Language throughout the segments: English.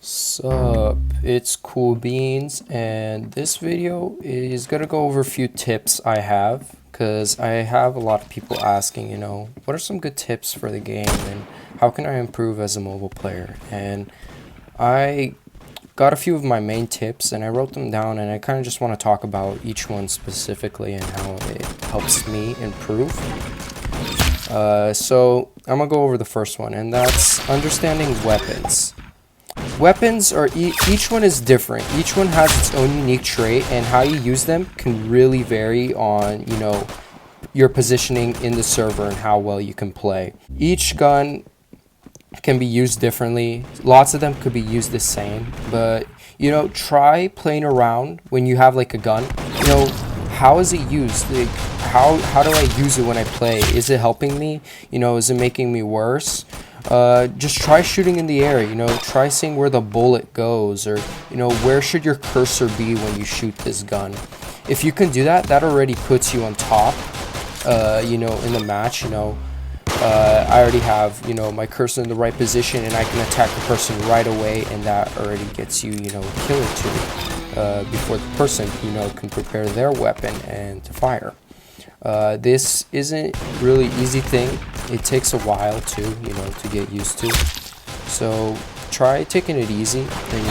Sup, it's KoolBeenz, and this video is gonna go over a few tips I have, because I have a lot of people asking, what are some good tips for the game and how can I improve as a mobile player? And I got a few of my main tips and I wrote them down, and I kind of just want to talk about each one specifically and how it helps me improve. So I'm gonna go over the first one, and that's understanding weapons. Weapons are each one is different. Each one has its own unique trait, and how you use them can really vary on, your positioning in the server and how well you can play. Each gun can be used differently. Lots of them could be used the same, but try playing around when you have like a gun. How is it used? Like, how do I use it when I play? Is it helping me? Is it making me worse? Just try shooting in the air, try seeing where the bullet goes, or where should your cursor be when you shoot this gun. If you can do that, that already puts you on top, in the match. I already have my cursor in the right position, and I can attack the person right away, and that already gets you killer 2 before the person can prepare their weapon and to fire. This isn't really easy thing. It takes a while to get used to. So try taking it easy and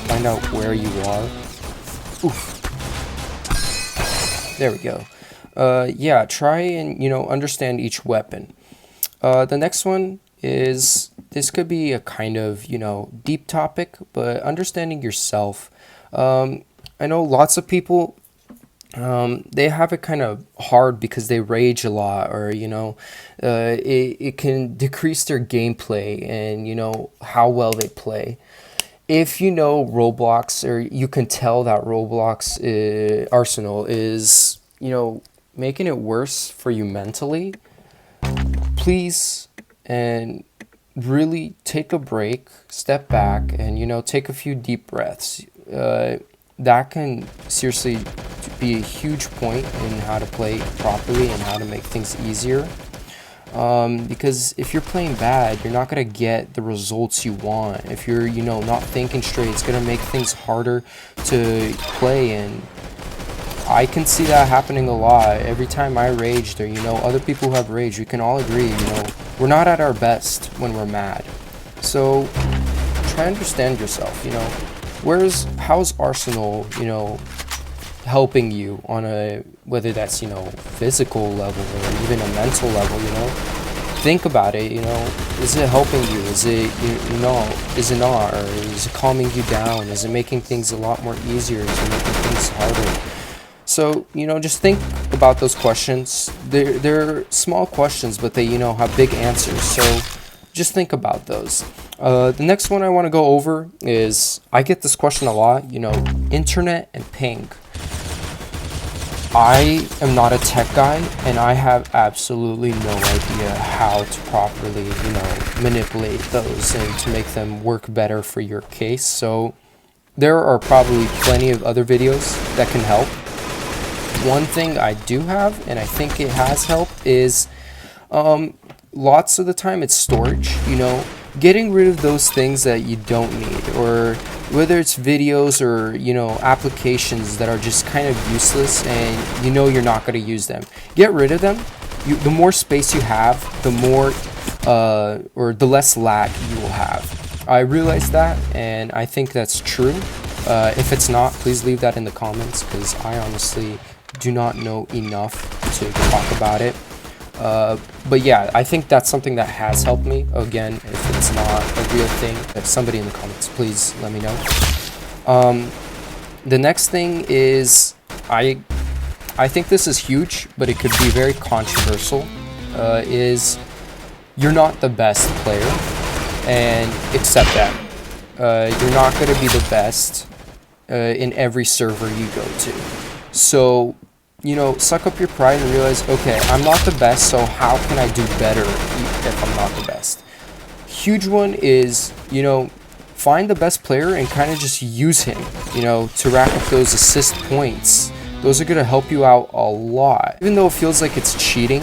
find out where you are. Oof. There we go. Yeah, try and understand each weapon. The next one is, this could be a kind of deep topic, but understanding yourself. I know lots of people, they have it kind of hard because they rage a lot, or it can decrease their gameplay and how well they play. If you know Roblox, or you can tell that Roblox arsenal is making it worse for you mentally, please and really take a break, step back, and take a few deep breaths. That can seriously be a huge point in how to play properly and how to make things easier. Because if you're playing bad, you're not going to get the results you want. If you're, not thinking straight, it's going to make things harder to play. And I can see that happening a lot. Every time I raged, or, other people who have raged, we can all agree, we're not at our best when we're mad. So try to understand yourself, how's Arsenal, helping you on a, whether that's, physical level or even a mental level, think about it, is it helping you? Is it, is it not? Or is it calming you down? Is it making things a lot more easier? Is it making things harder? So, just think about those questions. They're small questions, but they, have big answers. So just think about those. The next one I want to go over is, I get this question a lot, internet and ping. I am not a tech guy, and I have absolutely no idea how to properly, manipulate those and to make them work better for your case. So there are probably plenty of other videos that can help. One thing I do have, and I think it has helped, is lots of the time it's storage, getting rid of those things that you don't need, or whether it's videos or applications that are just kind of useless and you're not going to use them. Get rid of them. The more space you have, the more or the less lag you will have. I realize that, and I think that's true. If it's not, please leave that in the comments, because I honestly do not know enough to talk about it. But yeah, I think that's something that has helped me. Again, if it's not a real thing, if somebody in the comments, please let me know. The next thing is, I think this is huge, but it could be very controversial, is you're not the best player, and accept that. You're not going to be the best in every server you go to. So suck up your pride and realize, okay, I'm not the best, so how can I do better if I'm not the best? Huge one is, find the best player and kind of just use him, to rack up those assist points. Those are going to help you out a lot. Even though it feels like it's cheating,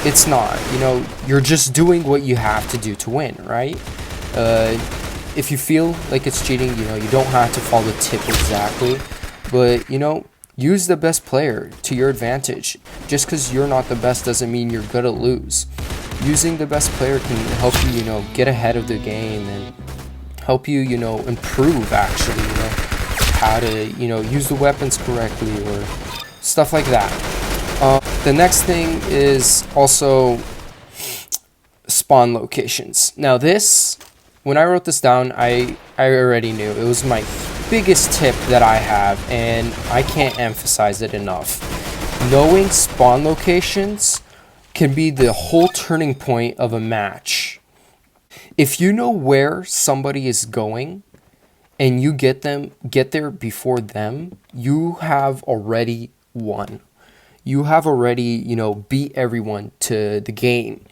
it's not. You're just doing what you have to do to win, right? if you feel like it's cheating, you know, you don't have to follow the tip exactly, but you know, use the best player to your advantage. Just because you're not the best doesn't mean you're gonna lose. Using the best player can help you, you know, get ahead of the game and help you, you know, improve actually, you know, how to, you know, use the weapons correctly or stuff like that. The next thing is also spawn locations. Now this, when I wrote this down, I already knew it was my biggest tip that I have, and I can't emphasize it enough. Knowing spawn locations can be the whole turning point of a match. If you know where somebody is going and you get there before them, you have already won. You have already, you know, beat everyone to the game.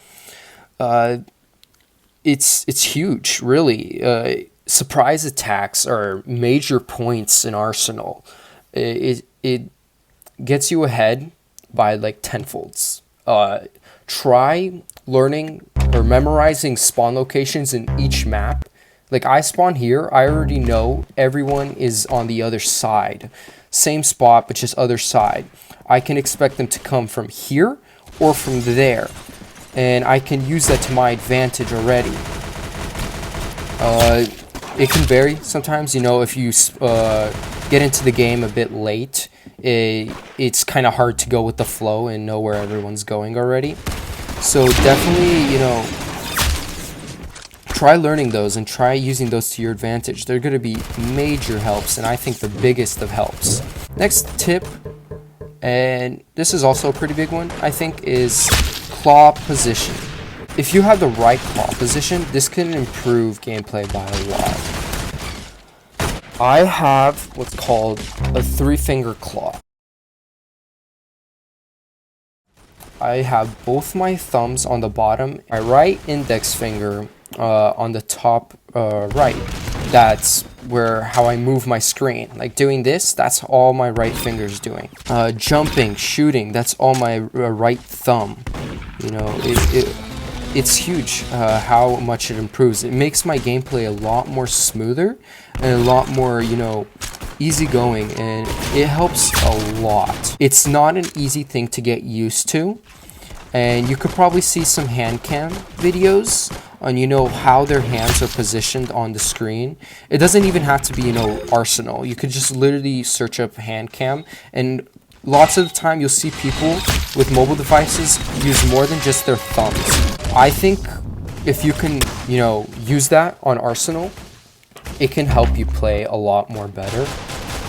It's huge, really. Surprise attacks are major points in Arsenal. It gets you ahead by like tenfolds. Try learning or memorizing spawn locations in each map. Like I spawn here, I already know everyone is on the other side. Same spot, but just other side. I can expect them to come from here or from there. And I can use that to my advantage already. It can vary sometimes, you know, if you get into the game a bit late, it's kind of hard to go with the flow and know where everyone's going already. So definitely, you know, try learning those and try using those to your advantage. They're going to be major helps, and I think the biggest of helps. Next tip, and this is also a pretty big one, I think, is claw position. If you have the right claw position, this can improve gameplay by a lot. I have what's called a 3-finger claw. I have both my thumbs on the bottom, my right index finger on the top right. That's how I move my screen. Like doing this, that's all my right finger's doing. Jumping, shooting, that's all my right thumb. You know, it's huge how much it improves. It makes my gameplay a lot more smoother and a lot more, you know, easygoing, and it helps a lot. It's not an easy thing to get used to, and you could probably see some hand cam videos on, you know, how their hands are positioned on the screen. It doesn't even have to be, you know, Arsenal. You could just literally search up hand cam, and lots of the time you'll see people with mobile devices use more than just their thumbs. I think if you can, you know, use that on Arsenal, it can help you play a lot more better.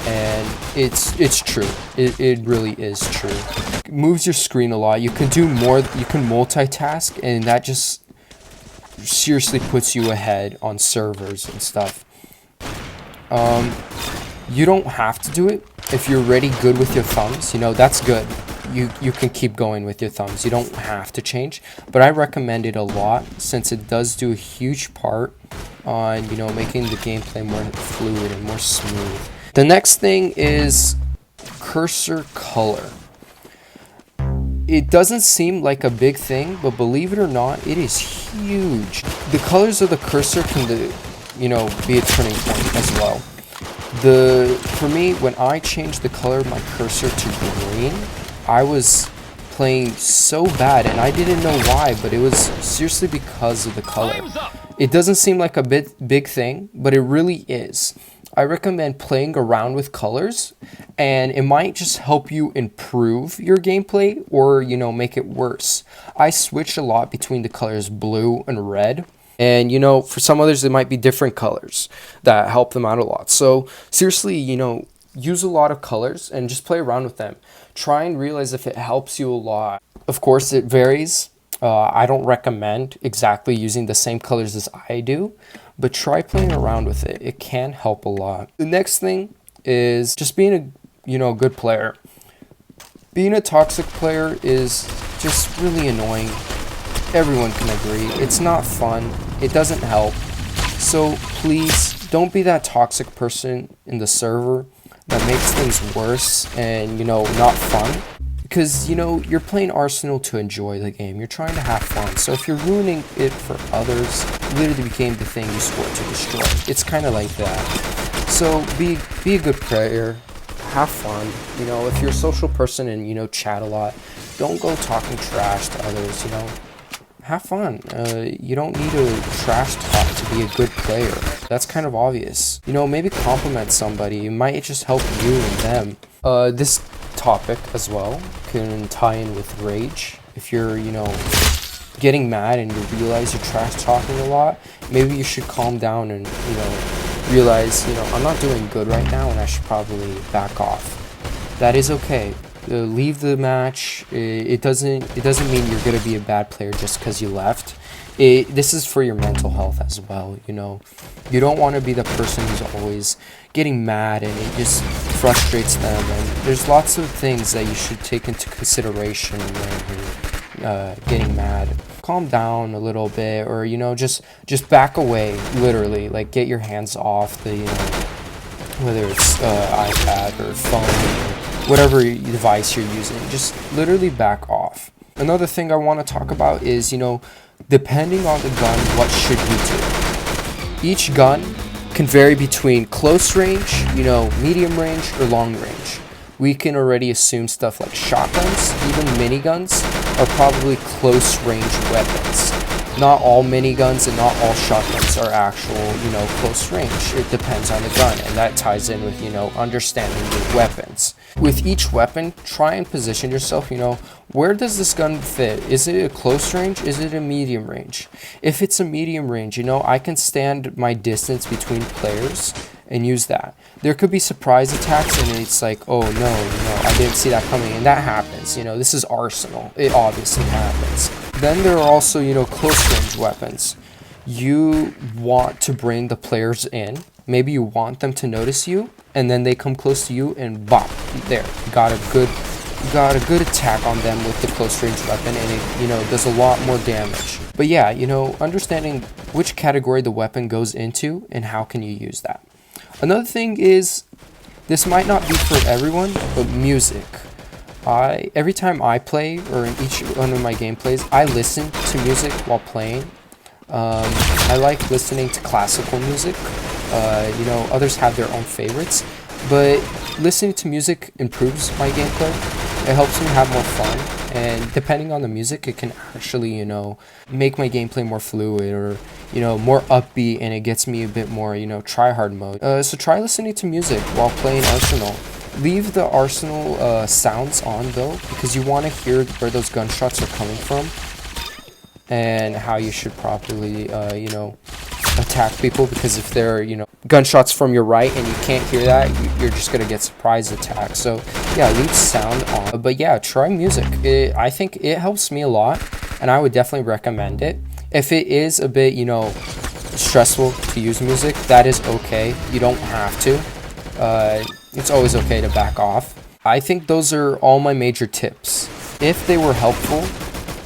And it's true. It really is true. It moves your screen a lot. You can do more. You can multitask, and that just seriously puts you ahead on servers and stuff. You don't have to do it if you're already good with your thumbs. You know, that's good. You can keep going with your thumbs. You don't have to change, but I recommend it a lot since it does do a huge part on, you know, making the gameplay more fluid and more smooth. The next thing is cursor color. It doesn't seem like a big thing, but believe it or not, it is huge. The colors of the cursor can, you know, be a turning point as well. For me, when I changed the color of my cursor to green, I was playing so bad, and I didn't know why, but it was seriously because of the color. It doesn't seem like a big thing, but it really is. I recommend playing around with colors, and it might just help you improve your gameplay or, you know, make it worse. I switch a lot between the colors blue and red, and, you know, for some others it might be different colors that help them out a lot. So seriously, you know, use a lot of colors and just play around with them. Try and realize if it helps you a lot. Of course, it varies. I don't recommend exactly using the same colors as I do, but try playing around with it. It can help a lot. The next thing is just being a, you know, good player. Being a toxic player is just really annoying. Everyone can agree. It's not fun. It doesn't help. So please don't be that toxic person in the server that makes things worse and, you know, not fun. because, you know, you're playing Arsenal to enjoy the game. You're trying to have fun. So if you're ruining it for others, it literally became the thing you scored to destroy. It's kind of like that. So be a good player. Have fun. You know, if you're a social person and, you know, chat a lot, don't go talking trash to others, you know. Have fun. You don't need to trash talk to be a good player. That's kind of obvious. You know, maybe compliment somebody. It might just help you and them. This topic as well can tie in with rage. If you're, you know, getting mad and you realize you're trash talking a lot, maybe you should calm down and, you know, realize, you know, I'm not doing good right now and I should probably back off. That is okay. Leave the match. It doesn't mean you're gonna be a bad player just because you left. This is for your mental health as well. You know, you don't want to be the person who's always getting mad and it just frustrates them. And there's lots of things that you should take into consideration when you're getting mad. Calm down a little bit, or, you know, just back away. Literally, like, get your hands off the, you know, whether it's iPad or phone, or whatever device you're using. Just literally back off. Another thing I want to talk about is, you know, depending on the gun, what should you do? Each gun can vary between close range, you know, medium range, or long range. We can already assume stuff like shotguns, even miniguns, are probably close range weapons. Not all miniguns and not all shotguns are actual, you know, close range. It depends on the gun, and that ties in with, you know, understanding the weapons. With each weapon, try and position yourself, you know, where does this gun fit? Is it a close range? Is it a medium range? If it's a medium range, you know, I can stand my distance between players and use that. There could be surprise attacks and it's like, oh no, you know, I didn't see that coming, and that happens. You know, this is Arsenal. It obviously happens. Then there are also, you know, close range weapons. You want to bring the players in. Maybe you want them to notice you, and then they come close to you and bop, there. You got a good attack on them with the close range weapon, and it, you know, does a lot more damage. But yeah, you know, understanding which category the weapon goes into and how can you use that. Another thing is, this might not be for everyone, but music. Every time I play, or in each one of my gameplays, I listen to music while playing. I like listening to classical music. You know, others have their own favorites, but listening to music improves my gameplay. It helps me have more fun, and depending on the music, it can actually, you know, make my gameplay more fluid, or, you know, more upbeat, and it gets me a bit more, you know, try hard mode. So try listening to music while playing Arsenal. Leave the Arsenal sounds on though, because you want to hear where those gunshots are coming from and how you should properly, you know, attack people, because if they're, you know, gunshots from your right and you can't hear that, you're just gonna get surprise attacks. So yeah, leave sound on. But yeah, try music. I think it helps me a lot, and I would definitely recommend it. If it is a bit, you know, stressful to use music, that is okay. You don't have to. It's always okay to back off. I think those are all my major tips. If they were helpful,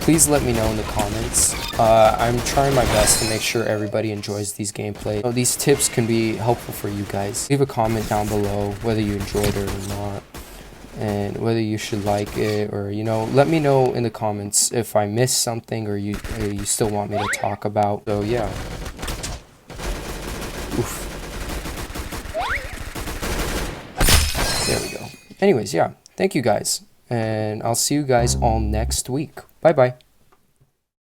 please let me know in the comments. I'm trying my best to make sure everybody enjoys these gameplays. So these tips can be helpful for you guys. Leave a comment down below whether you enjoyed it or not, and whether you should like it, or, you know, let me know in the comments if I missed something, or you still want me to talk about. So yeah. Oof. There we go. Anyways, yeah. Thank you guys, and I'll see you guys all next week. Bye bye.